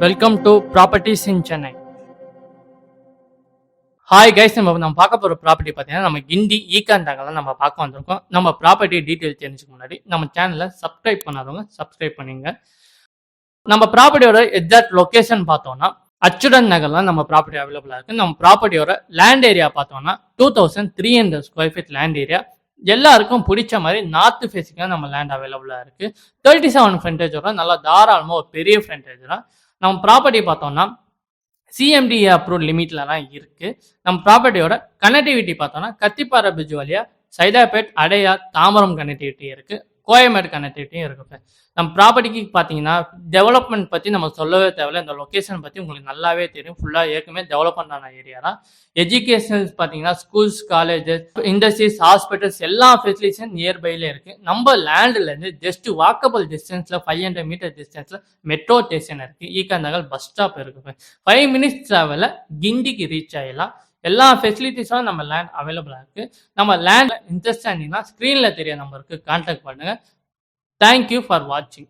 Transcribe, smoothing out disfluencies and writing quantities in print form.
Welcome to properties in Chennai. Hi guys, நம்ம பார்க்க போகிற ப்ராப்பர்ட்டி பார்த்தீங்கன்னா நம்ம கிண்டி ஈக்காந்தாங்கலாம் நம்ம பார்க்க வந்திருக்கோம். நம்ம ப்ராப்பர்ட்டி டீட்டெயில் தெரிஞ்சுக்க முன்னாடி நம்ம சேனலை சப்ஸ்கிரைப் பண்ணாதவங்க சப்ஸ்கிரைப் பண்ணிங்க. நம்ம ப்ராப்பர்ட்டியோட எக்ஸாக்ட் லொக்கேஷன் பார்த்தோம்னா அச்சுடன் நகர்லாம் நம்ம ப்ராப்பர்ட்டி அவைலபிளாக இருக்குது. நம்ம ப்ராப்பர்ட்டியோட லேண்ட் ஏரியா பார்த்தோம்னா 2300 ஸ்கொயர் ஃபீட் லேண்ட் ஏரியா. எல்லாருக்கும் பிடிச்ச மாதிரி நார்த் ஃபேஸிங்காக நம்ம லேண்ட் அவைலபிளாக இருக்குது. 37 ஃப்ரண்டேஜோட நல்லா தாராளமாக ஒரு பெரிய ஃப்ரண்டேஜ் தான். நம்ம ப்ராப்பர்ட்டி பார்த்தோம்னா சிஎம்டி அப்ரூவ் லிமிட்லலாம் இருக்குது. நம்ம ப்ராப்பர்ட்டியோட கனெக்டிவிட்டி பார்த்தோம்னா கத்திப்பாறை பிரிட்ஜ் வழியாக சைதாப்பேட், அடையார், தாம்பரம் கனெக்டிவிட்டி இருக்குது. கோயம்பேடு கனெக்டிவிட்டியும் இருக்குது. நம்ம ப்ராப்பர்ட்டிக்கு பார்த்தீங்கன்னா டெவலப்மெண்ட் பற்றி நம்ம சொல்லவே தேவையில்லை. இந்த லொக்கேஷன் பற்றி உங்களுக்கு நல்லாவே தெரியும். ஃபுல்லாக ஏற்கனவே டெவலப்மெண்ட் ஆன ஏரியா தான். எஜுகேஷன்ஸ் பார்த்தீங்கன்னா ஸ்கூல்ஸ், காலேஜஸ், இண்டஸ்ட்ரீஸ், ஹாஸ்பிட்டல்ஸ் எல்லா ஃபெசிலிட்டிஸும் நியர்பைல இருக்குது. நம்ம லேண்ட்லேருந்து ஜஸ்ட் வாக்கபிள் டிஸ்டன்ஸில் 500 மீட்டர் டிஸ்டன்ஸில் மெட்ரோ ஸ்டேஷன் இருக்குது. ஈக்காந்தாங்கல் பஸ் ஸ்டாப் இருக்குது. 5 மினிட்ஸ் ட்ராவலில் கிண்டிக்கு ரீச் ஆகிடலாம். எல்லா ஃபெசிலிட்டிஸும் நம்ம லேண்ட் அவைலபிளாக இருக்குது. நம்ம லேண்ட் இன்ட்ரெஸ்ட் ஆனீங்கன்னா ஸ்க்ரீனில் தெரிய நம்பருக்கு கான்டாக்ட் பண்ணுங்கள். தேங்க்யூ ஃபார் வாட்சிங்.